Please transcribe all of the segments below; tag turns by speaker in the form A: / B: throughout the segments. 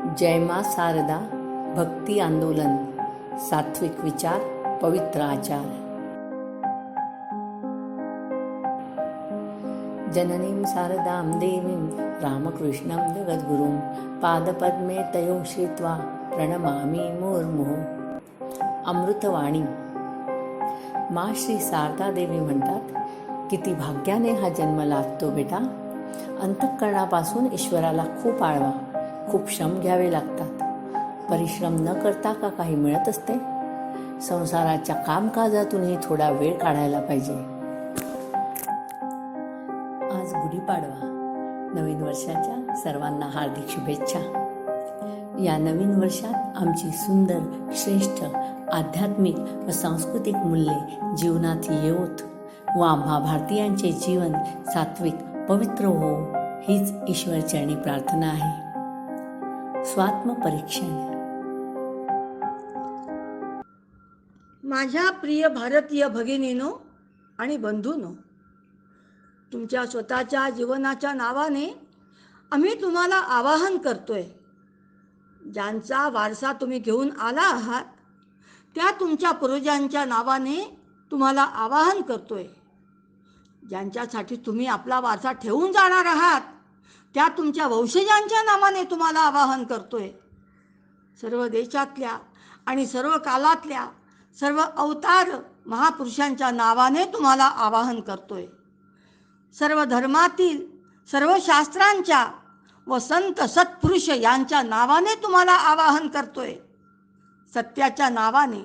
A: जय मां शारदा भक्ती आंदोलन, सात्विक विचार, पवित्र आचार। जननीं शारदां देवीं रामकृष्णं जगद्गुरुं पादपद्मे तयोः श्रित्वा प्रणमामि मुहुर्मुहुः। अमृतवाणी। माँ श्री शारदा देवी म्हणतात, किती भाग्याने हा जन्म लाभतो बेटा। अंतःकरणापासून ईश्वराला खूप आळवा, खूप श्रम घ्यावे लागतात। परिश्रम न करता का काही मिळत असते? संसाराच्या कामकाजातूनही थोडा वेळ काढायला पाहिजे। आज गुढीपाडवा, नवीन वर्षाच्या सर्वांना हार्दिक शुभेच्छा। या नवीन वर्षात आमची सुंदर, श्रेष्ठ आध्यात्मिक व सांस्कृतिक मूल्ये जीवनात येवोत व आम्हा भारतीयांचे जीवन सात्विक, पवित्र हो, हीच ईश्वरचरणी प्रार्थना आहे। स्वात्मपरीक्षण।
B: माझ्या प्रिय भारतीय भगिनीनो आणि बंधूंनो, तुमच्या स्वतःच्या जीवनाच्या नावाने आम्ही तुम्हाला आवाहन करतोय। ज्यांचा वारसा तुम्ही घेऊन आला आहात त्या तुमच्या पूर्वजांच्या नावाने तुम्हाला आवाहन करतोय। ज्यांच्यासाठी तुम्ही आपला वारसा ठेवून जाणार आहात त्या तुमच्या वंशजांच्या नावाने तुम्हाला आवाहन करतोय। सर्व देशातल्या आणि सर्व कालातल्या सर्व अवतार महापुरुषांच्या नावाने तुम्हाला आवाहन करतोय। सर्व धर्मातील सर्व शास्त्रांच्या व संत सत्पुरुष यांच्या नावाने तुम्हाला आवाहन करतोय। सत्याच्या नावाने,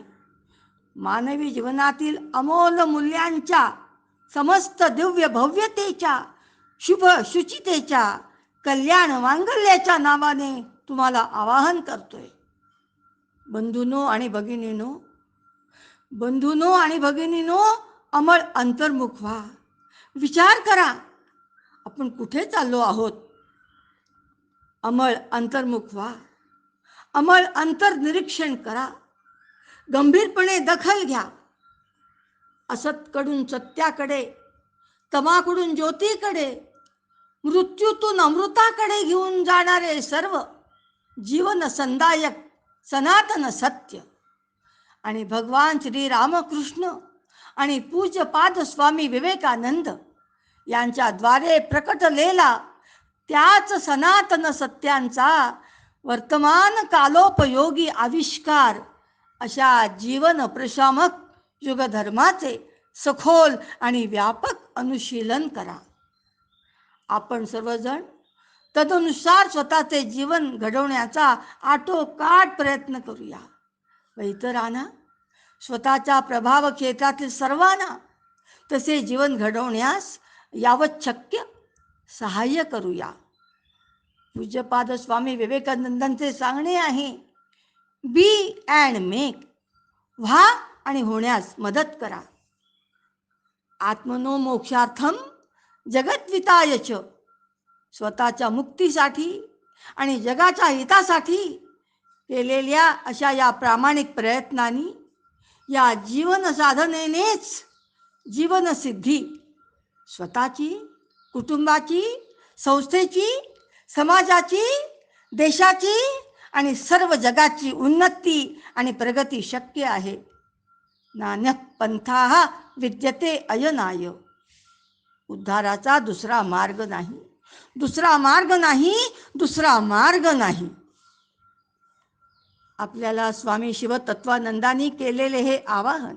B: मानवी जीवनातील अमोल मूल्यांच्या, समस्त दिव्य भव्यतेच्या, शुभ शुचितेच्या, कल्याण मांगल्याच्या नावाने तुम्हाला आवाहन करतोय। बंधूंनो आणि भगिनीनो, अमळ अंतर्मुख व्हा। विचार करा, आपण कुठे चाललो आहोत। अमळ अंतर्मुख व्हा, अमळ अंतर्निरीक्षण करा, गंभीरपणे दखल घ्या। असतकडून सत्याकडे, तमाकडून ज्योतीकडे, मृत्यूतून अमृताकडे घेऊन जाणारे सर्व जीवन संदायक सनातन सत्य आणि भगवान श्री रामकृष्ण आणि पूज्यपाद स्वामी विवेकानंद यांच्या द्वारे प्रकटलेला त्याच सनातन सत्यांचा वर्तमान कालोपयोगी आविष्कार अशा जीवन प्रशामक युगधर्माचे सखोल आणि व्यापक अनुशीलन करा। आपण सर्वजण तदनुसार स्वतःचे जीवन घडवण्याचा आटोकाट प्रयत्न करूया व इतरांना, स्वतःच्या प्रभाव क्षेत्रातील सर्वांना तसे जीवन घडवण्यास यावत शक्य सहाय्य करूया। पूज्यपाद स्वामी विवेकानंदांचे सांगणे आहे, बी अँड मेक, व्हा आणि होण्यास मदत करा। आत्मनो मोक्षार्थम जगद्विताय च। स्वतःच्या मुक्तीसाठी आणि जगाच्या हितासाठी केलेल्या अशा या प्रामाणिक प्रयत्नांनी, या जीवन साधनेनेच जीवनसिद्धी, स्वतःची, कुटुंबाची, संस्थेची, समाजाची, देशाची आणि सर्व जगाची उन्नती आणि प्रगती शक्य आहे। नान्यः पंथाः विद्यते अयनाय। उद्धाराचा दुसरा मार्ग नाही, दुसरा मार्ग नाही, दुसरा मार्ग नाही। आपल्याला स्वामी शिवतत्वानंदांनी केलेले हे आवाहन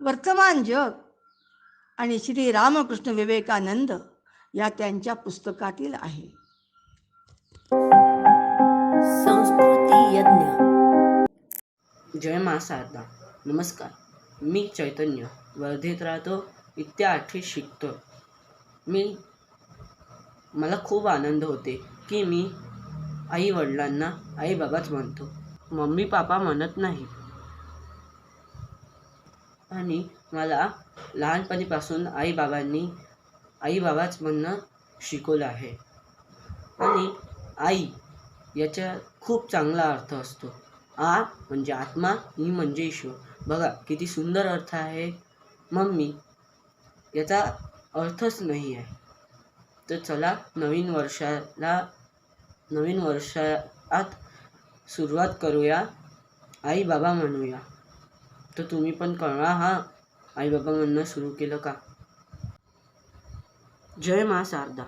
B: वर्तमान जग आणि श्री रामकृष्ण विवेकानंद या त्यांच्या पुस्तकातील आहे।
A: संस्कृती यज्ञ।
C: जय मां शारदा। नमस्कार, मी चैतन्य वर्धेत राहतो, इत्या 8वीत शिकतो। मला खूप आनंद होते की मी आई वडिलांना आई बाबाच म्हणतो, मम्मी पापा म्हणत नाही। आणि मला लहानपणीपासून आई बाबाच म्हणणं शिकवलं आहे। आणि आई याचा खूप चांगला अर्थ असतो। आ म्हणजे आत्मा, ई म्हणजे ईश्वर। बघा किती सुंदर अर्थ आहे। मम्मी याचा अर्थच नाही आहे। तर चला नवीन वर्षाला आत सुरुवात करूया, आई बाबा म्हणूया. तर तुम्ही पण करा हा, आई बाबा म्हणणं सुरू केलं का? जय मा शारदा.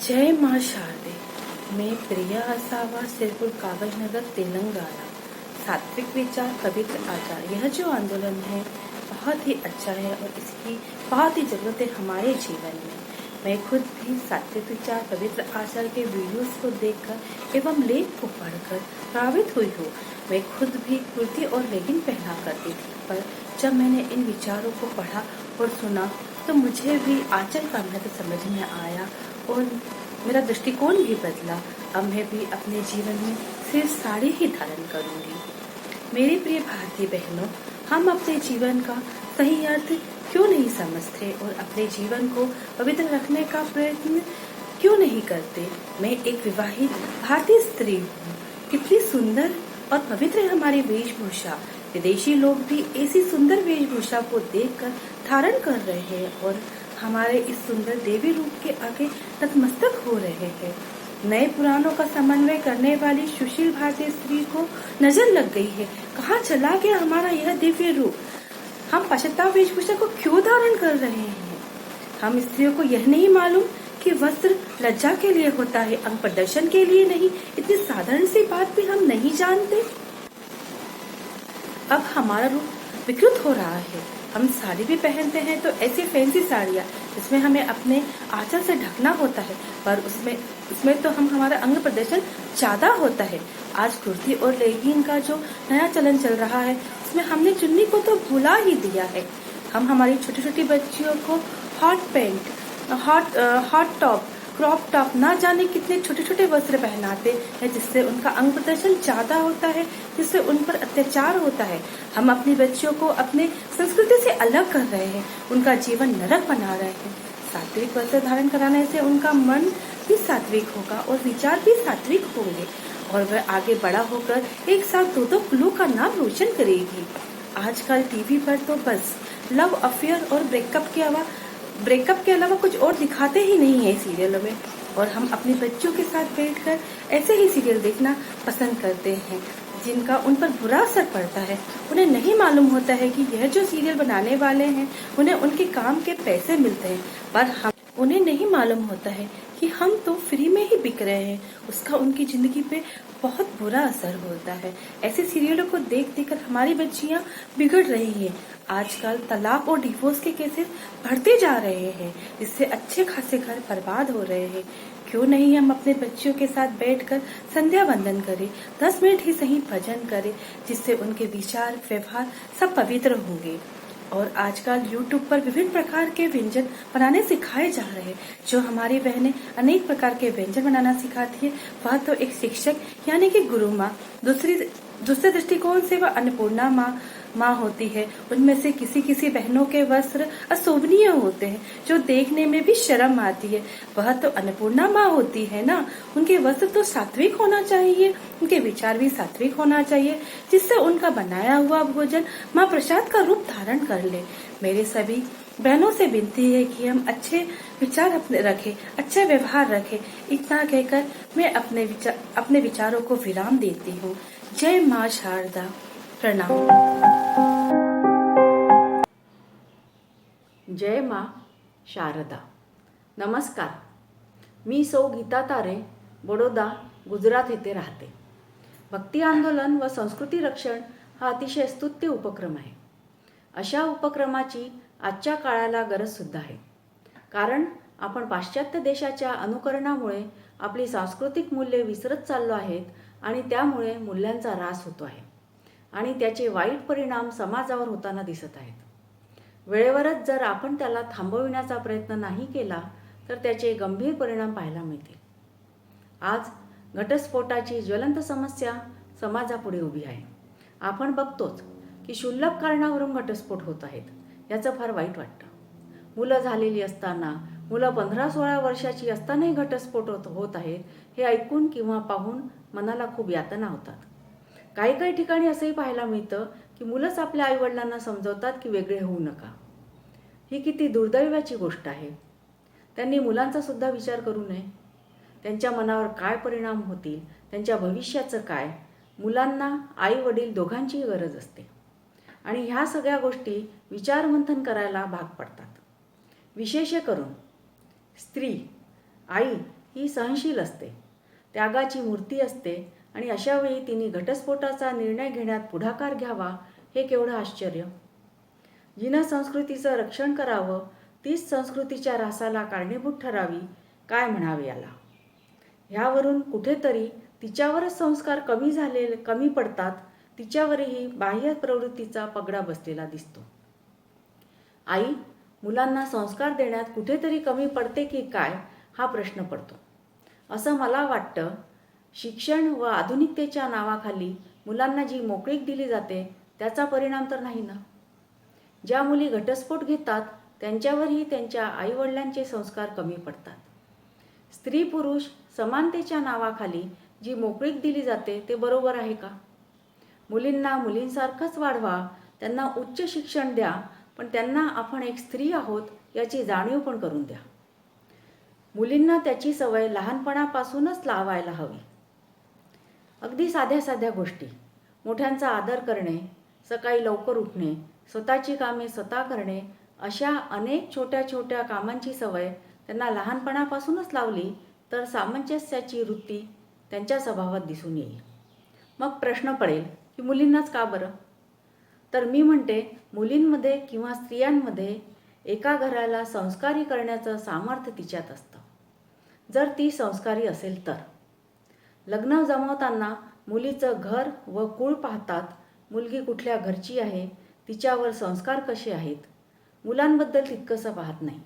A: जय माँ शारदे. मैं प्रिया असावा, सिरपुर कागजनगर, तेलंगाना. सात्विक विचार पवित्र आचार, यह जो आंदोलन है बहुत ही अच्छा है और इसकी बहुत ही जरूरत है हमारे जीवन में. मैं खुद भी सात्विक विचार पवित्र आचार के वीडियोस को देखकर एवं लेख को पढ़कर प्रभावित हुई हूँ. मैं खुद भी कुर्ती और लेगिंग पहना करती थी, पर जब मैंने इन विचारों को पढ़ा और सुना तो मुझे भी आंचल का महत्व समझ में आया और मेरा दृष्टिकोण भी बदला. अब मैं भी अपने जीवन में सिर्फ साड़ी ही धारण करूंगी. मेरी प्रिय भारतीय बहनों, हम अपने जीवन का सही अर्थ क्यों नहीं समझते और अपने जीवन को पवित्र रखने का प्रयत्न क्यों नहीं करते? मैं एक विवाहित भारतीय स्त्री हूँ. कितनी सुंदर और पवित्र है हमारी वेशभूषा. विदेशी लोग भी ऐसी सुंदर वेशभूषा को देखकर धारण कर रहे हैं और हमारे इस सुंदर देवी रूप के आगे नतमस्तक हो रहे हैं. नए पुरानों का समन्वय करने वाली सुशील भारतीय स्त्री को नजर लग गई है. कहाँ चला गया हमारा यह दिव्य रूप? हम पाश्चात्य वेशभूषा को क्यों धारण कर रहे हैं? हम स्त्रियों को यह नहीं मालूम कि वस्त्र लज्जा के लिए होता है, अंग प्रदर्शन के लिए नहीं. इतनी साधारण सी बात भी हम नहीं जानते. अब हमारा रूप विकृत हो रहा है. हम साड़ी भी पहनते हैं तो ऐसी फैंसी साड़ियाँ जिसमें हमें अपने आंचल से ढकना होता है, पर उसमें तो हमारा अंग प्रदर्शन ज्यादा होता है. आज कुर्ती और लेगिंग का जो नया चलन चल रहा है उसमें हमने चुन्नी को तो भुला ही दिया है. हम हमारी छोटी छोटी बच्चियों को hot pant, hot top, crop top, ना जाने कितने छोटे छोटे वस्त्र पहनाते हैं जिससे उनका अंग प्रदर्शन ज्यादा होता है, जिससे उन पर अत्याचार होता है. हम अपनी बच्चियों को अपने संस्कृति से अलग कर रहे हैं, उनका जीवन नरक बना रहे हैं. सात्विक वस्त्र धारण कराने से उनका मन भी सात्विक होगा और विचार भी सात्विक होंगे और वह आगे बड़ा होकर एक साथ दो कुलों का नाम रोशन करेगी. आजकल टीवी पर तो बस लव अफेयर और ब्रेकअप के अलावा कुछ और दिखाते ही नहीं है सीरियलों में, और हम अपनी बच्चों के साथ बैठकर ऐसे ही सीरियल देखना पसंद करते हैं जिनका उन पर बुरा असर पड़ता है. उन्हें नहीं मालूम होता है कि यह जो सीरियल बनाने वाले हैं उन्हें उनके काम के पैसे मिलते हैं, पर उन्हें नहीं मालूम होता है कि हम तो फ्री में ही बिक रहे हैं. उसका उनकी जिंदगी पे बहुत बुरा असर होता है. ऐसे सीरियलों को देख कर हमारी बच्चियां बिगड़ रही हैं. आजकल तलाक और डिवोर्स के केसेस बढ़ते जा रहे हैं, जिससे अच्छे खासे घर बर्बाद हो रहे हैं. क्यों नहीं हम अपने बच्चियों के साथ बैठकर संध्या वंदन करें, 10 मिनट ही सही भजन करें, जिससे उनके विचार व्यवहार सब पवित्र होंगे. और आजकल YouTube पर विभिन्न प्रकार के व्यंजन बनाने सिखाए जा रहे हैं. जो हमारी बहनें अनेक प्रकार के व्यंजन बनाना सिखाती है वह तो एक शिक्षक यानी कि गुरु माँ. दूसरे दृष्टिकोण से वह अन्नपूर्णा माँ होती है. उनमें से किसी बहनों के वस्त्र अशोभनीय होते हैं जो देखने में भी शर्म आती है. वह तो अन्नपूर्णा माँ होती है ना. उनके वस्त्र तो सात्विक होना चाहिए, उनके विचार भी सात्विक होना चाहिए, जिससे उनका बनाया हुआ भोजन माँ प्रसाद का रूप धारण कर ले. मेरे सभी बहनों से विनती है कि हम अच्छे विचार रखें, अच्छा व्यवहार रखें. इतना कहकर मैं अपने विचारों को विराम देती हूँ. जय माँ शारदा. प्रणाम.
D: जय माँ शारदा. नमस्कार. मी सौ गीता तारे, बडोदा, गुजरात येथे राहते. भक्ती आंदोलन व संस्कृती रक्षण हा अतिशय स्तुत्य उपक्रम आहे. अशा उपक्रमाची आजच्या काळाला गरज सुद्धा आहे. कारण आपण पाश्चात्य देशाच्या अनुकरणामुळे आपली सांस्कृतिक मूल्ये विसरत चाललो आहेत आणि त्यामुळे मूल्यांचा ऱ्हास होतो आहे आणि त्याचे वाईट परिणाम समाजावर होताना दिसत आहेत. वेळेवरच जर आपण त्याला थांबविण्याचा प्रयत्न नाही केला तर त्याचे गंभीर परिणाम पाहायला मिळतील. आज घटस्फोटाची ज्वलंत समस्या समाजापुढे उभी आहे. आपण बघतोच की क्षुल्लक कारणावरून घटस्फोट होत आहेत. याचं फार वाईट वाटतं. मुलं झालेली असताना, मुलं 15-16 वर्षाची असतानाही घटस्फोट होत आहेत हे ऐकून किंवा पाहून मनाला खूप यातना होतात. काही ठिकाणी असंही पाहायला मिळतं की मुलंच आपल्या आईवडिलांना समजवतात की वेगळे होऊ नका. ही किती दुर्दैवाची गोष्ट आहे. त्यांनी मुलांचा सुद्धा विचार करू नये? त्यांच्या मनावर काय परिणाम होतील, त्यांच्या भविष्याचं काय? मुलांना आई वडील दोघांचीही गरज असते आणि ह्या सगळ्या गोष्टी विचारमंथन करायला भाग पडतात. विशेष करून स्त्री, आई ही सहनशील असते, त्यागाची मूर्ती असते आणि अशावेळी तिने घटस्फोटाचा निर्णय घेण्यात पुढाकार घ्यावा हे केवढं आश्चर्य. जिनं संस्कृतीचं रक्षण करावं तीच संस्कृतीच्या ऱ्हासाला कारणीभूत ठरावी, काय म्हणावे याला. ह्यावरून कुठेतरी तिच्यावरच संस्कार कमी पडतात, तिच्यावरही बाह्य प्रवृत्तीचा पगडा बसलेला दिसतो. आई मुलांना संस्कार देण्यात कुठेतरी कमी पडते की काय हा प्रश्न पडतो. असं मला वाटतं. शिक्षण व आधुनिकतेच्या नावाखाली मुलांना जी मोकळीक दिली जाते त्याचा परिणाम तर नाही ना. ज्या मुली घटस्फोट घेतात त्यांच्यावरही त्यांच्या आईवडिलांचे संस्कार कमी पडतात. स्त्री पुरुष समानतेच्या नावाखाली जी मोकळीक दिली जाते ते बरोबर आहे का? मुलींना मुलींसारखंच वाढवा, त्यांना उच्च शिक्षण द्या, पण त्यांना आपण एक स्त्री आहोत याची जाणीव पण करून द्या. मुलींना त्याची सवय लहानपणापासूनच लावायला हवी. अगदी साध्या साध्या गोष्टी, मोठ्यांचा आदर करणे, सकाळी लवकर उठणे, स्वतःची कामे स्वतः करणे, अशा अनेक छोट्या छोट्या कामांची सवय त्यांना लहानपणापासूनच लावली तर सामंजस्याची वृत्ती त्यांच्या स्वभावात दिसून येईल. मग प्रश्न पडेल की मुलींनाच का बरं? तर मी म्हणते, मुलींमध्ये किंवा स्त्रियांमध्ये एका घराला संस्कारी करण्याचं सामर्थ्य तिच्यात असतं, जर ती संस्कारी असेल तर. लग्न जमवताना मुलीचं घर व कुळ पाहतात, मुलगी कुठल्या घरची आहे, तिच्यावर संस्कार कसे आहेत, मुलांबद्दल तितकंसं पाहत नाही.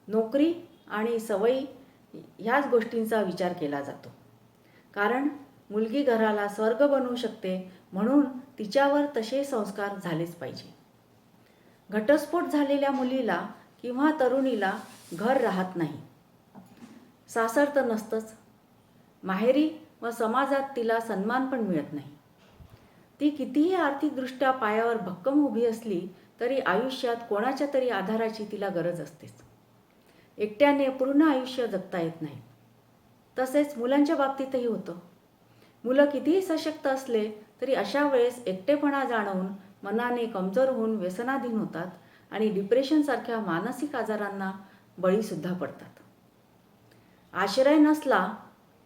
D: नोकरी आणि सवयी ह्याच गोष्टींचा विचार केला जातो. कारण मुलगी घराला स्वर्ग बनवू शकते म्हणून तिच्यावर तसे संस्कार झालेच पाहिजे. घटस्फोट झालेल्या मुलीला किंवा तरुणीला घर राहत नाही, सासर तर नसतंच, माहेरी व समाजात तिला सन्मान पण मिळत नाही. ती कितीही आर्थिकदृष्ट्या पायावर भक्कम उभी असली तरी आयुष्यात कोणाच्या तरी आधाराची तिला गरज असतेच. एकट्याने पूर्ण आयुष्य जगता येत नाही. तसेच मुलांच्या बाबतीतही होतं. मुलं कितीही सशक्त असले तरी अशा वेळेस एकटेपणा जाणवून मनाने कमजोर होऊन व्यसनाधीन होतात आणि डिप्रेशनसारख्या मानसिक आजारांना बळीसुद्धा पडतात. आश्रय नसला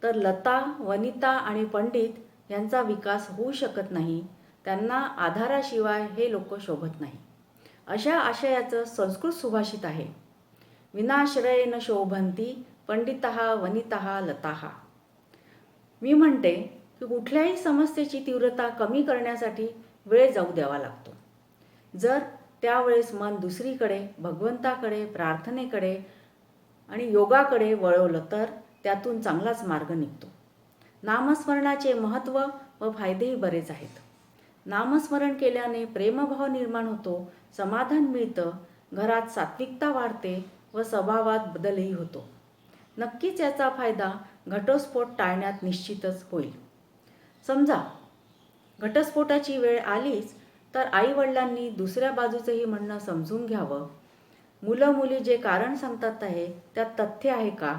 D: तर लता, वनिता आणि पंडित यांचा विकास होऊ शकत नाही. त्यांना आधाराशिवाय हे लोक शोभत नाही. अशा आशयाचं संस्कृत सुभाषित आहे, विनाश्रयेन शोभंती पंडितः वनितः लताः. मी म्हणते की कुठल्याही समस्येची तीव्रता कमी करण्यासाठी वेळ जाऊ द्यावा लागतो. जर त्यावेळेस मन दुसरीकडे, भगवंताकडे, प्रार्थनेकडे आणि योगाकडे वळवलं तर त्यातून चांगलाच मार्ग निघतो. नामस्मरणाचे महत्त्व व फायदेही बरेच आहेत. नामस्मरण केल्याने प्रेमभाव निर्माण होतो, समाधान मिळतं, घरात सात्विकता वाढते व स्वभावात बदलही होतो. नक्कीच याचा फायदा घटस्फोट टाळण्यात निश्चितच होईल. समजा घटस्फोटाची वेळ आलीच तर आईवडिलांनी दुसऱ्या बाजूचंही म्हणणं समजून घ्यावं. मुलं मुली जे कारण सांगतात आहे त्यात तथ्य आहे का?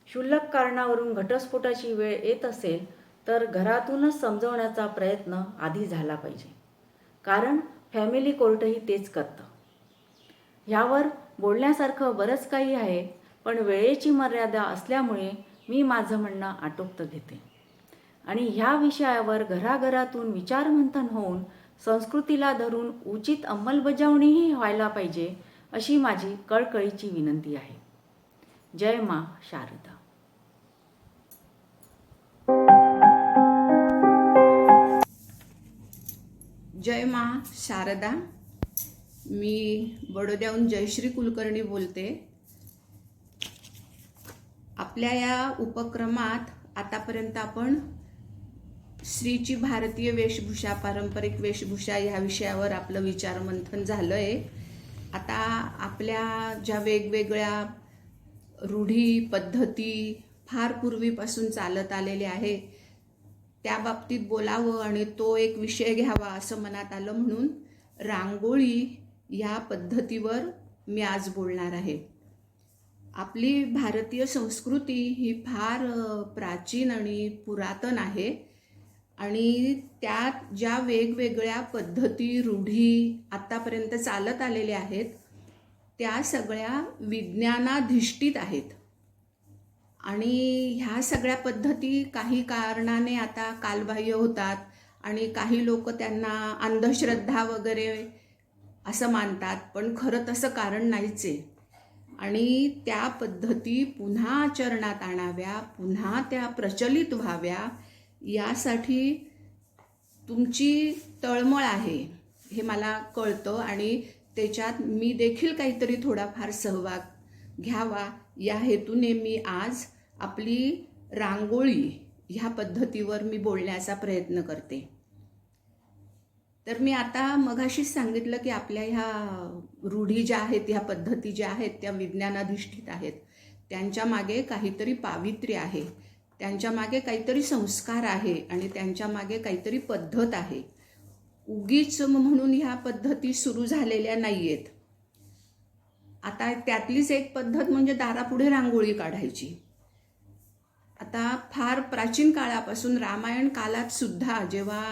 D: क्षुल्लक कारणावरून घटस्फोटाची वेळ येत असेल तर घरातूनच समजवण्याचा प्रयत्न आधी झाला पाहिजे. कारण फॅमिली कोर्टही तेच करतं. ह्यावर बोलण्यासारखं बरंच काही आहे, पण वेळेची मर्यादा असल्यामुळे मी माझं म्हणणं आटोपतं घेते. आणि ह्या विषयावर घराघरातून विचारमंथन होऊन संस्कृतीला धरून उचित अंमलबजावणीही व्हायला पाहिजे, अशी माझी कळकळीची विनंती आहे. जय मा शारदा.
E: जय मा शारदा. मी बडोद्याहून जयश्री कुलकर्णी बोलते. आपल्या या उपक्रमात आतापर्यंत आपण स्त्रीची भारतीय वेशभूषा, पारंपरिक वेशभूषा ह्या विषयावर आपलं विचारमंथन झालं आहे. आता आपल्या ज्या वेगवेगळ्या रूढी पद्धती फार पूर्वीपासून चालत आलेल्या आहेत त्या बाबतीत बोलावं आणि तो एक विषय घ्यावा असं मनात आलं, म्हणून रांगोळी या पद्धतीवर मी आज बोलणार आहे. आपली भारतीय संस्कृती ही फार प्राचीन आणि पुरातन आहे आणि त्यात ज्या वेगवेगळ्या पद्धती रूढी आत्तापर्यंत चालत आलेल्या आहेत त्या सगळ्या विज्ञानाधिष्ठित आहेत आणि ह्या सगळ्या पद्धती काही कारणाने आता कालबाह्य होतात आणि काही लोक त्यांना अंधश्रद्धा वगैरे असं मानतात, पण खरं तसं कारण नाहीच आहे. आणि त्या पद्धती पुन्हा आचरणात आणाव्या, पुन्हा त्या प्रचलित व्हाव्या यासाठी तुमची तळमळ आहे हे मला कळतं आणि त्याच्यात मी देखील काहीतरी थोडाफार सहभाग घ्यावा या हेतूने मी आज आपली रांगोळी ह्या पद्धतीवर मी बोलण्याचा प्रयत्न करते. तर मी आता मघाशीच सांगितलं की आपल्या ह्या रूढी ज्या आहेत, ह्या पद्धती ज्या आहेत त्या विज्ञानाधिष्ठित आहेत. त्यांच्या मागे काहीतरी पावित्र्य आहे, त्यांच्या मागे काहीतरी संस्कार आहे आणि त्यांच्या मागे काहीतरी पद्धत आहे. उगीच म्हणून ह्या पद्धती सुरू झालेल्या नाही आहेत. आता त्यातलीच एक पद्धत म्हणजे दारापुढे रांगोळी काढायची. आता फार प्राचीन काळापासून रामायण काळात सुद्धा जेव्हा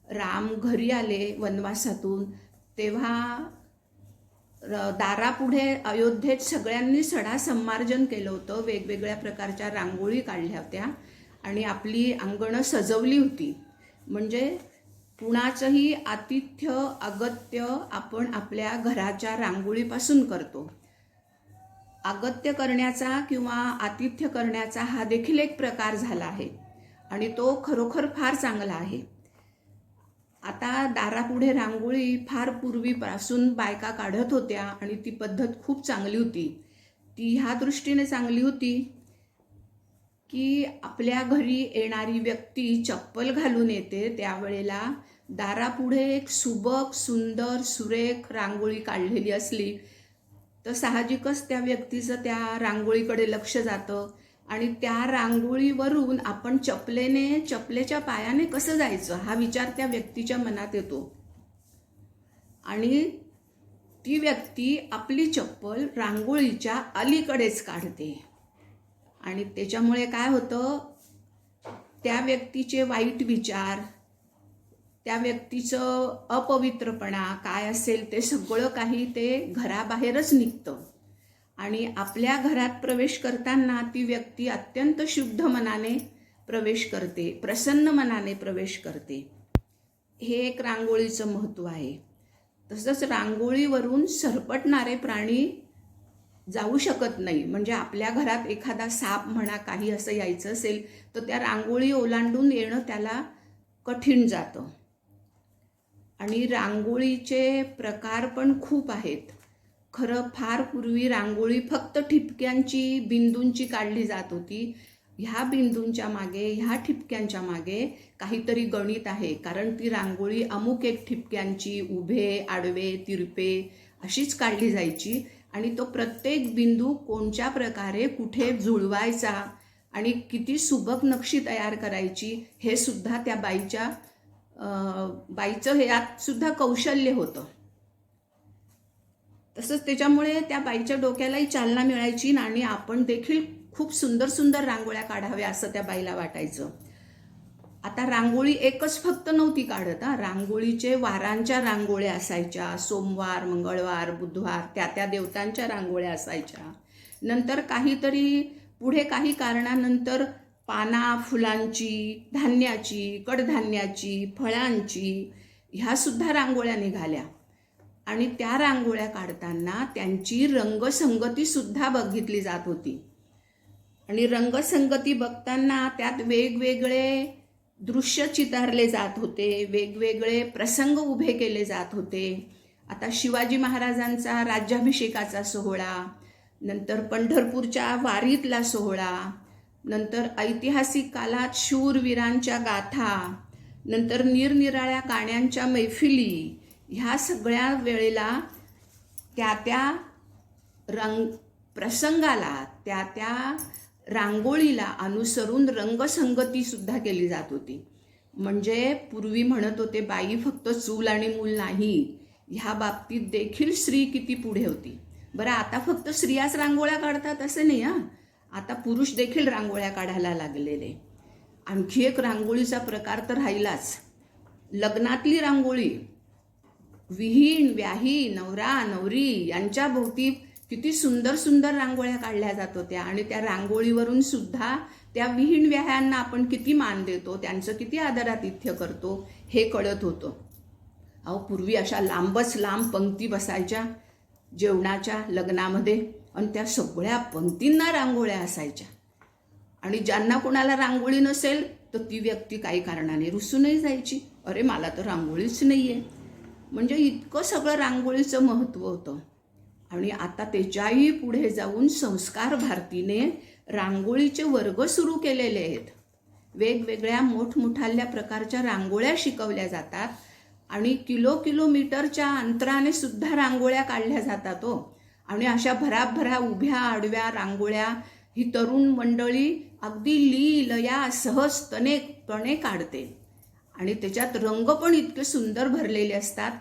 E: राम घरी आले वनवासातून तेव्हा दारापुढे अयोध्येत सगळ्यांनी सडा संमार्जन केलं होतं. वेगवेगळ्या प्रकारच्या रांगोळी काढल्या होत्या आणि आपली अंगणं सजवली होती. म्हणजे कुणाचंही आतिथ्य अगत्य आपण आपल्या घराच्या रांगोळीपासून करतो. अगत्य करण्याचा किंवा आतिथ्य करण्याचा हा देखील एक प्रकार झाला आहे आणि तो खरोखर फार चांगला आहे. आता दारापुढे रांगोळी फार पूर्वीपासून बायका काढत होत्या आणि ती पद्धत खूप चांगली होती. ती ह्या दृष्टीने चांगली होती की आपल्या घरी येणारी व्यक्ती चप्पल घालून येते त्यावेळेला दारापुढे एक सुबक सुंदर सुरेख रांगोळी काढलेली असली तर साहजिकच त्या व्यक्तीचं त्या रांगोळीकडे लक्ष जातं आणि त्या रांगोळीवरून आपण चपलेच्या पायाने कसं जायचं हा विचार त्या व्यक्तीच्या मनात येतो आणि ती व्यक्ती आपली चप्पल रांगोळीच्या अलीकडेच काढते आणि त्याच्यामुळे काय होतं, त्या व्यक्तीचे वाईट विचार, त्या व्यक्तीचं अपवित्रपणा काय असेल ते सगळं काही ते घराबाहेरच निघतं आणि आपल्या घरात प्रवेश करताना ती व्यक्ती अत्यंत शुद्ध मनाने प्रवेश करते, प्रसन्न मनाने प्रवेश करते. हे एक रांगोळीचं महत्त्व आहे. तसंच रांगोळीवरून सरपटणारे प्राणी जाऊ शकत नाही. म्हणजे आपल्या घरात एखादा साप म्हणा काही असं यायचं असेल तर त्या रांगोळी ओलांडून येणं त्याला कठीण जातं. आणि रांगोळीचे प्रकार पण खूप आहेत. खरं फार पूर्वी रांगोळी फक्त ठिपक्यांची बिंदूंची काढली जात होती. ह्या बिंदूंच्या मागे ह्या ठिपक्यांच्या मागे काहीतरी गणित आहे, कारण ती रांगोळी अमुक एक ठिपक्यांची उभे आडवे तिरपे अशीच काढली जायची आणि तो प्रत्येक बिंदू कोणत्या प्रकारे कुठे जुळवायचा आणि किती सुबक नक्षी तयार करायची हे सुद्धा त्या बाईचं हे यात सुद्धा कौशल्य होतं. तसंच त्याच्यामुळे त्या बाईच्या डोक्यालाही चालना मिळायची आणि आपण देखील खूप सुंदर सुंदर रांगोळ्या काढाव्या असं त्या बाईला वाटायचं. आता रांगोळी एकच फक्त नव्हती काढत. रांगोळीचे वारांच्या रांगोळ्या असायच्या, सोमवार मंगळवार बुधवार त्या देवतांच्या रांगोळ्या असायच्या. नंतर काहीतरी पुढे काही कारणानंतर पाना फुलांची, धान्याची, कडधान्याची, फळांची ह्या सुद्धा रांगोळ्या निघाल्या आणि त्या रांगोळ्या काढताना त्यांची रंगसंगती सुद्धा बघितली जात होती आणि रंगसंगती बघताना त्यात वेगवेगळे दृश्य चितारले जात होते, वेगवेगळे प्रसंग उभे केले जात होते. आता शिवाजी महाराजांचा राज्याभिषेकाचा सोहळा, नंतर पंढरपूरच्या वारीतला सोहळा, नंतर ऐतिहासिक काळात शूरवीरांच्या गाथा, नंतर निरनिराळ्या गाण्यांच्या मैफिली, ह्या सगळ्या वेळेला त्या प्रसंगाला त्या रांगोळीला अनुसरून रंगसंगती सुद्धा केली जात होती. म्हणजे पूर्वी म्हणत होते बाई फक्त चूल आणि मूल नाही, ह्या बाबतीत देखील स्त्री किती पुढे होती. बरं, आता फक्त स्त्रियाच रांगोळ्या काढतात असं नाही हां, आता पुरुष देखील रांगोळ्या काढायला लागलेले. आणखी एक रांगोळीचा प्रकार तर राहिलाच, लग्नातली रांगोळी. विहीण, व्याही, नवरा नवरी यांच्या भोवती किती सुंदर सुंदर रांगोळ्या काढल्या जात होत्या आणि त्या रांगोळीवरून सुद्धा त्या विहीण व्याह्यांना आपण किती मान देतो, त्यांचं किती आदरातिथ्य करतो हे कळत होतं. अहो, पूर्वी अशा लांबच लांब पंक्ती बसायच्या जेवणाच्या लग्नामध्ये आणि त्या सगळ्या पंक्तींना रांगोळ्या असायच्या. आणि ज्यांना कोणाला रांगोळी नसेल तर ती व्यक्ती काही कारणाने रुसूनही जायची, अरे मला तर रांगोळीच नाही आहे. म्हणजे इतकं सगळं रांगोळीचं महत्त्व होतं. आणि आता त्याच्याही पुढे जाऊन संस्कार भारतीने रांगोळीचे वर्ग सुरू केलेले आहेत. वेगवेगळ्या मोठमोठाल्या प्रकारच्या रांगोळ्या शिकवल्या जातात आणि किलोमीटरच्या अंतराने सुद्धा रांगोळ्या काढल्या जातात हो. आणि अशा भराभरा उभ्या आडव्या रांगोळ्या ही तरुण मंडळी अगदी लीलया सहजपणे काढते आणि त्याच्यात रंग पण इतके सुंदर भरलेले असतात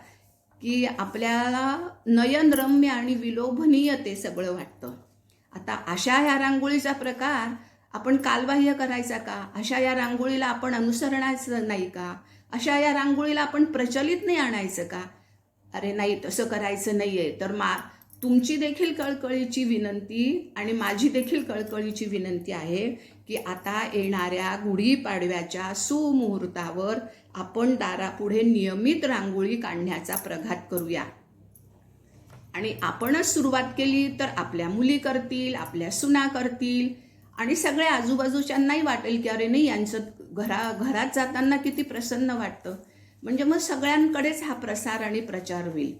E: की आपल्याला नयनरम्य आणि विलोभनीय ते सगळं वाटतं. आता अशा ह्या रांगोळीचा प्रकार आपण कालबाह्य करायचा का? अशा या रांगोळीला आपण अनुसरणाचं नाही का? अशा या रांगोळीला आपण प्रचलित नाही आणायचं का? अरे नाही, तसं करायचं नाही आहे. तर तुमची देखील कळकळीची विनंती आणि माझी देखील कळकळीची विनंती आहे की आता येणाऱ्या गुढीपाडव्याच्या सुमुहूर्तावर आपण दारापुढे नियमित रांगोळी काढण्याचा प्रघात करूया. आणि आपणच सुरुवात केली तर आपल्या मुली करतील, आपल्या सुना करतील आणि सगळ्या आजूबाजूच्यांनाही वाटेल की अरे नाही, यांचं घरात जाताना किती प्रसन्न वाटतं. म्हणजे मग सगळ्यांकडेच हा प्रसार आणि प्रचार होईल.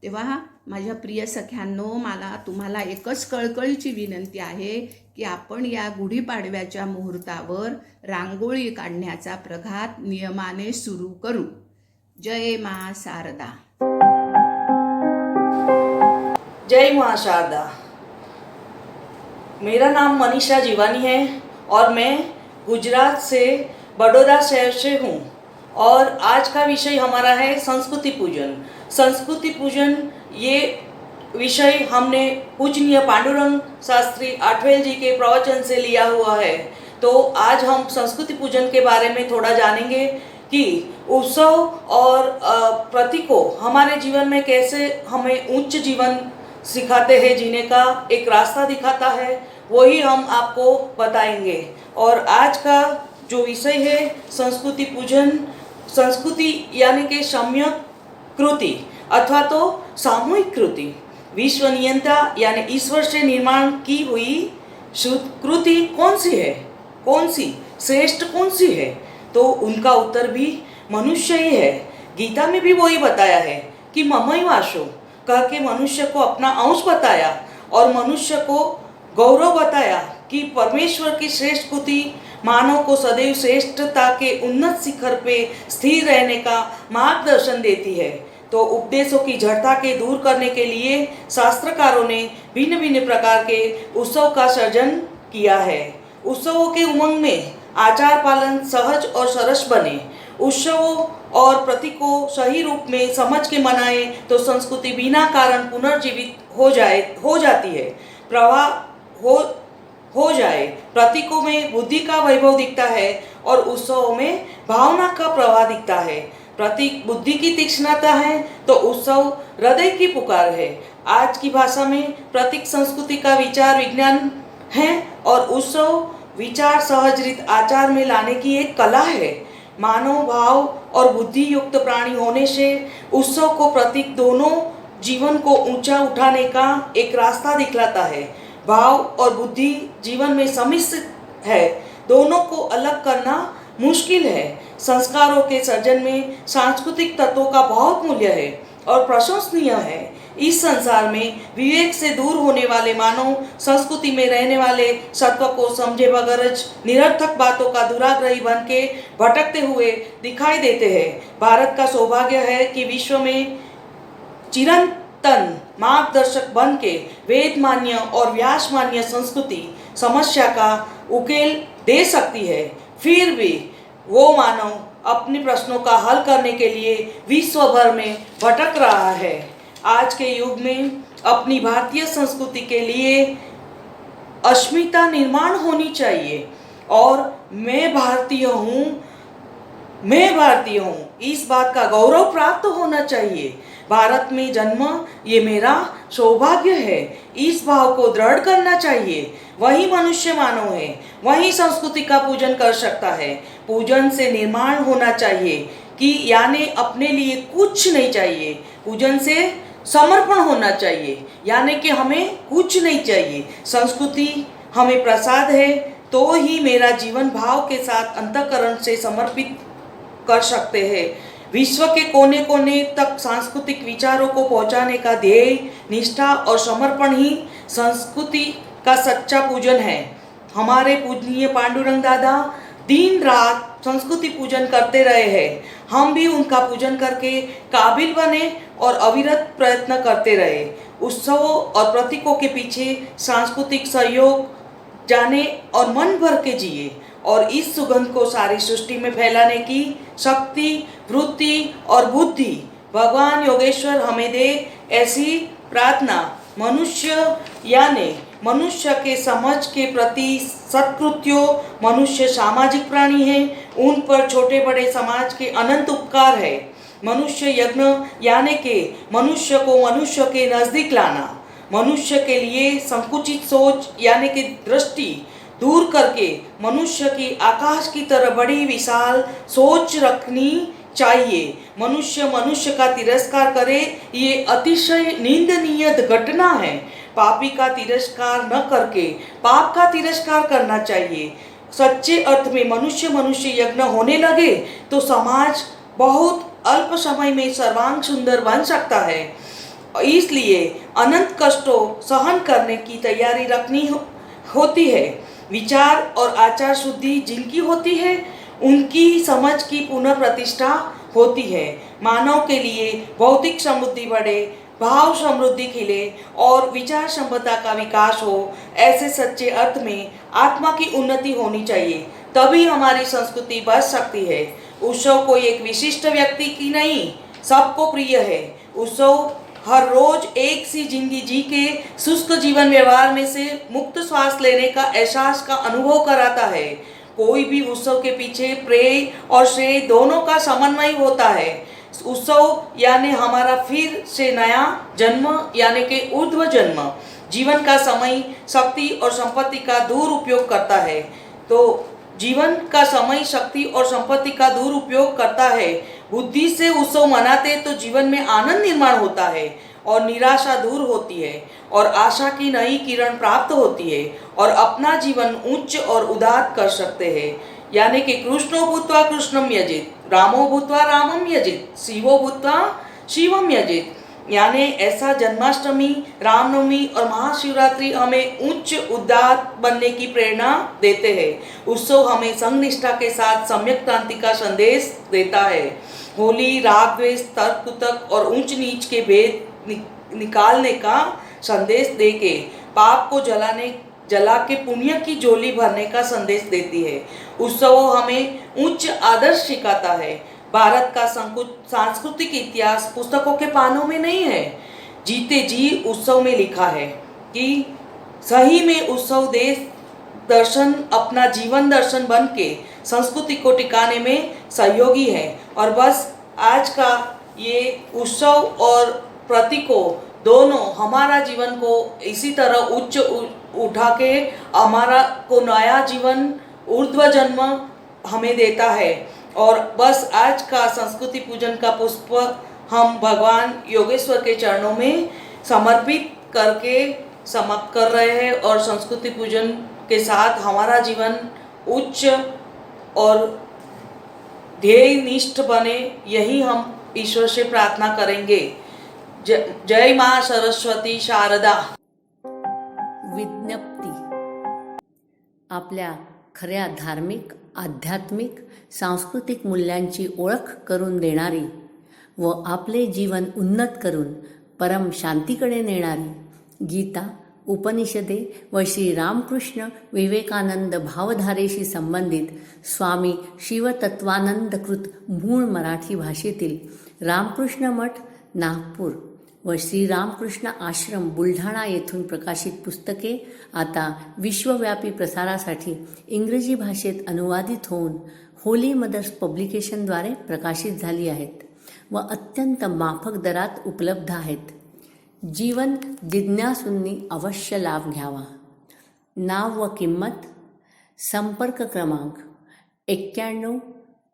E: तेव्हा माझ्या प्रिय सख्यांनो, मला तुम्हाला एकच कळकळीची विनंती आहे की आपण या गुढीपाडव्याच्या मुहूर्तावर रांगोळी काढण्याचा प्रघात नियमाने सुरू करू. जय मा शारदा.
F: जय माँ शारदा। मेरा नाम मनीषा जीवानी है और मैं गुजरात से बड़ौदा शहर से हूँ और आज का विषय हमारा है संस्कृति पूजन। संस्कृति पूजन ये विषय हमने पूजनीय पांडुरंग शास्त्री आठवेल जी के प्रवचन से लिया हुआ है। तो आज हम संस्कृति पूजन के बारे में थोड़ा जानेंगे कि उत्सव और प्रतीकों हमारे जीवन में कैसे हमें उच्च जीवन सिखाते हैं, जीने का एक रास्ता दिखाता है, वही हम आपको बताएंगे। और आज का जो विषय है संस्कृति पूजन, संस्कृति यानी कि सम्यक कृति अथवा तो सामूहिक कृति, विश्व नियंता यानी ईश्वर से निर्माण की हुई शुद्ध कृति कौन सी है, कौन सी श्रेष्ठ कौन सी है? तो उनका उत्तर भी मनुष्य ही है। गीता में भी वही बताया है कि ममैवाशो कह के मनुष्य को अपना अंश बताया और मनुष्य को गौरव बताया कि परमेश्वर की श्रेष्ठ कृति मानव को सदैव श्रेष्ठता के उन्नत शिखर पे स्थिर रहने का मार्गदर्शन देती है। तो उपदेशों की जड़ता के दूर करने के लिए शास्त्रकारों ने भिन्न भिन्न प्रकार के उत्सव का सर्जन किया है। उत्सवों के उमंग में आचार पालन सहज और सरस बने। उत्सवों और प्रतीकों सही रूप में समझ के मनाए तो संस्कृति बिना कारण पुनर्जीवित हो जाती है, प्रवाह हो जाए। प्रतीकों में बुद्धि का वैभव दिखता है और उत्सवों में भावना का प्रवाह दिखता है। प्रतीक बुद्धि की तीक्ष्णता है तो उत्सव हृदय की पुकार है। आज की भाषा में प्रतीक संस्कृति का विचार विज्ञान है और उत्सव विचार सहज रीत आचार में लाने की एक कला है। मानव भाव और बुद्धि युक्त प्राणी होने से उत्सव को प्रतीक दोनों जीवन को ऊंचा उठाने का एक रास्ता दिखलाता है। भाव और बुद्धि जीवन में सम्मिश्रित है, दोनों को अलग करना मुश्किल है। संस्कारों के सर्जन में सांस्कृतिक तत्वों का बहुत मूल्य है और प्रशंसनीय है। इस संसार में विवेक से दूर होने वाले मानव संस्कृति में रहने वाले सत्व को समझे बगैर निरर्थक बातों का दुराग्रही बन के भटकते हुए दिखाई देते हैं। भारत का सौभाग्य है कि विश्व में चिरंतन मार्गदर्शक बन के वेद मान्य और व्यास मान्य संस्कृति समस्या का उकेल दे सकती है। फिर भी वो मानव अपने प्रश्नों का हल करने के लिए विश्व भर में भटक रहा है। आज के युग में अपनी भारतीय संस्कृति के लिए अस्मिता निर्माण होनी चाहिए और मैं भारतीय हूँ इस बात का गौरव प्राप्त होना चाहिए। भारत में जन्म ये मेरा सौभाग्य है, इस भाव को दृढ़ करना चाहिए। वही मनुष्य मानव है, वही संस्कृति का पूजन कर सकता है। पूजन से निर्माण होना चाहिए कि यानी अपने लिए कुछ नहीं चाहिए। पूजन से समर्पण होना चाहिए, यानी कि हमें कुछ नहीं चाहिए। संस्कृति हमें प्रसाद है तो ही मेरा जीवन भाव के साथ अंतःकरण से समर्पित कर सकते हैं। विश्व के कोने कोने तक सांस्कृतिक विचारों को पहुंचाने का ध्येय, निष्ठा और समर्पण ही संस्कृति का सच्चा पूजन है। हमारे पूजनीय पांडुरंग दादा दिन रात संस्कृति पूजन करते रहे हैं। हम भी उनका पूजन करके काबिल बने और अविरत प्रयत्न करते रहे। उत्सवों और प्रतीकों के पीछे सांस्कृतिक सहयोग जाने और मन भर के जिए और इस सुगंध को सारी सृष्टि में फैलाने की शक्ति, वृत्ति और बुद्धि भगवान योगेश्वर हमें दे, ऐसी प्रार्थना। मनुष्य के समझ के प्रति सत्कृत्यों, मनुष्य सामाजिक प्राणी है, उन पर छोटे बड़े समाज के अनंत उपकार है। मनुष्य यज्ञ यानी के मनुष्य को मनुष्य के नजदीक लाना, मनुष्य के लिए संकुचित सोच यानी कि दृष्टि दूर करके मनुष्य की आकाश की तरह बड़ी विशाल सोच रखनी चाहिए। मनुष्य का तिरस्कार करे, ये अतिशय निंदनीय घटना है। पापी का तिरस्कार न करके पाप का तिरस्कार करना चाहिए। सच्चे अर्थ में मनुष्य यज्ञ होने लगे तो समाज बहुत अल्प समय में सर्वांग सुंदर बन सकता है। इसलिए अनंत कष्टों सहन करने की तैयारी रखनी होती है। विचार और आचार शुद्धि जिनकी होती है उनकी समझ की पुनः प्रतिष्ठा होती है। मानव के लिए भौतिक समृद्धि बढ़े, भाव समृद्धि खिले और विचार क्षमता का विकास हो, ऐसे सच्चे अर्थ में आत्मा की उन्नति होनी चाहिए, तभी हमारी संस्कृति बच सकती है। उत्सव कोई एक विशिष्ट व्यक्ति की नहीं, सबको प्रिय है। उत्सव हर रोज एक सी जिंदगी जी के शुष्क जीवन व्यवहार में से मुक्त श्वास लेने का एहसास का अनुभव कराता है। कोई भी उत्सव के पीछे प्रेय और श्रेय दोनों का समन्वय होता है। उत्सव यानी हमारा फिर से नया जन्म यानी कि ऊर्ध्व जन्म। जीवन का समय शक्ति और संपत्ति का दुरुपयोग करता है बुद्धि से उत्सव मनाते तो जीवन में आनंद निर्माण होता है और निराशा दूर होती है और आशा की नई किरण प्राप्त होती है और अपना जीवन उच्च और उदार कर सकते हैं। यानी कि कृष्णो भूत्वा कृष्णम यजेत, रामो भूत्वा रामम यजेत, शिवो भूत्वा शिवम यजेत। यानी ऐसा जन्माष्टमी, रामनवमी और महाशिवरात्रि हमें उच्च उदार बनने की प्रेरणा देते हैं। उत्सव हमें संनिष्ठा के साथ सम्यक क्रांति का संदेश देता है। होली राग द्वेष, तर्क कुतर्क और ऊंच नीच के भेद निकालने का संदेश देके पाप को जला के पुण्य की झोली भरने का संदेश देती है। उत्सव हमें उच्च आदर्श सिखाता है। भारत का सांस्कृतिक इतिहास पुस्तकों के पानों में नहीं है, जीते जी उत्सव में लिखा है कि सही में उत्सव देश दर्शन अपना जीवन दर्शन बन के संस्कृति को टिकाने में सहयोगी है। और बस आज का ये उत्सव और प्रतीकों दोनों हमारा जीवन को इसी तरह उच्च उठा के हमारा को नया जीवन ऊर्ध्व जन्म हमें देता है। और बस आज का संस्कृति पूजन का पुष्प हम भगवान योगेश्वर के चरणों में समर्पित करके समाप्त कर रहे हैं और संस्कृति पूजन के साथ हमारा जीवन उच्च और ध्येय निष्ठ बने, यही हम ईश्वर से प्रार्थना करेंगे। जय मां सरस्वती शारदा।
A: विज्ञप्ती। आपल्या खऱ्या धार्मिक, आध्यात्मिक, सांस्कृतिक मूल्यांची ओळख करून देणारी व आपले जीवन उन्नत करून परम शांतीकडे नेणारी गीता, उपनिषदे व श्री रामकृष्ण विवेकानंद भावधारेशी संबंधित स्वामी शिवतत्वानंदकृत मूळ मराठी भाषेतील रामकृष्ण मठ नागपूर व श्रीरामकृष्ण आश्रम बुलढाणा येथून प्रकाशित पुस्तके आता विश्वव्यापी प्रसारासाठी इंग्रजी भाषेत अनुवादित होऊन होली मदर्स पब्लिकेशनद्वारे प्रकाशित झाली आहेत व अत्यंत माफक दरात उपलब्ध आहेत. जीवन जिज्ञासूंनी अवश्य लाभ घ्यावा. नाव व किंमत, संपर्क क्रमांक 91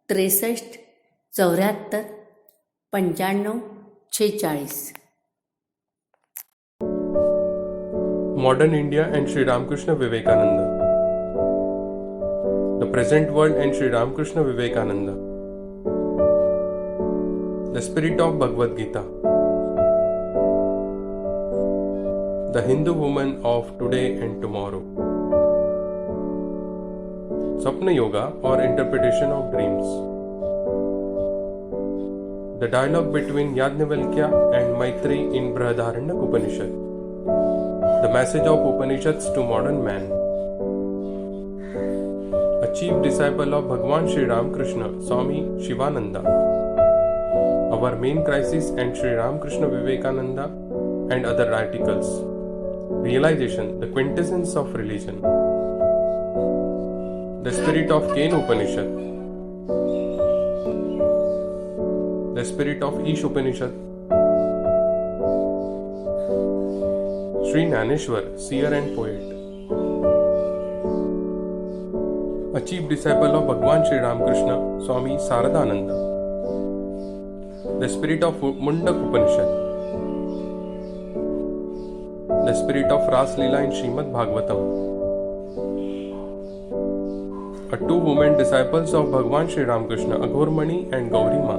A: 63 74 95 46.
G: Modern India and Sri Ramakrishna Vivekananda. The present world and Sri Ramakrishna Vivekananda. The spirit of Bhagavad Gita. The Hindu woman of today and tomorrow. Sapna Yoga or interpretation of dreams. The dialogue between Yajnavalkya and Maitri in Brihadaranyaka Upanishad. The message of Upanishads to modern man. A chief disciple of Bhagwan Sri Ramakrishna, Swami Shivananda. Our main crisis and Sri Ramakrishna Vivekananda and other articles. Realization, the quintessence of religion. The spirit of Kena Upanishad. The spirit of Ish Upanishad. Sri Naneshwar, seer and poet. A chief disciple of Bhagwan Sri Ramakrishna, Swami Saradananda. The spirit of Mundak Upanishad. The spirit of Ras Leela in Srimad Bhagavatam. A two women disciples of Bhagwan Sri Ramakrishna, Aghormani and Gaurima.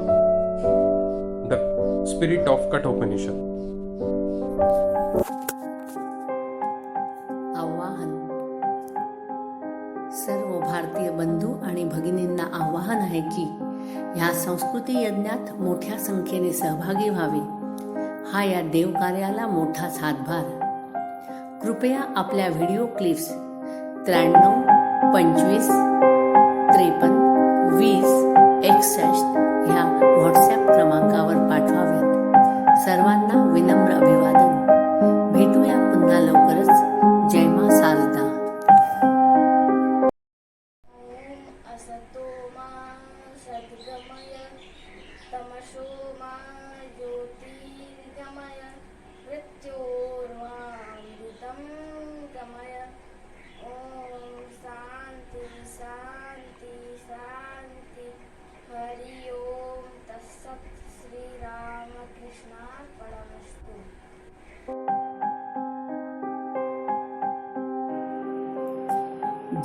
G: The spirit of Kathopanishad.
A: आवाहन. सर्व भारतीय बंधू आणि भगिनींना आवाहन आहे की ह्या संस्कृती यज्ञात मोठ्या संख्येने सहभागी व्हावे. हा या देवकार्याला मोठाच हातभार. कृपया आपल्या व्हिडिओ क्लिप्स 93 25 53 20 61 ह्या व्हॉट्सॲप क्रमांकावर पाठवाव्यात. सर्वांना विनम्र अभिवादन. भेटूया पुन्हा लवकरच. जय मा शारदा.
H: असतो मा सद्गमय तमसो मा ज्योतिर्गमय मृत्योर्मामृतं गमय. ओम शांति शांति शांति. हरि ओम तत्सत्. श्री रामकृष्णार्पणमस्तु.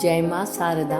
A: जय मा शारदा.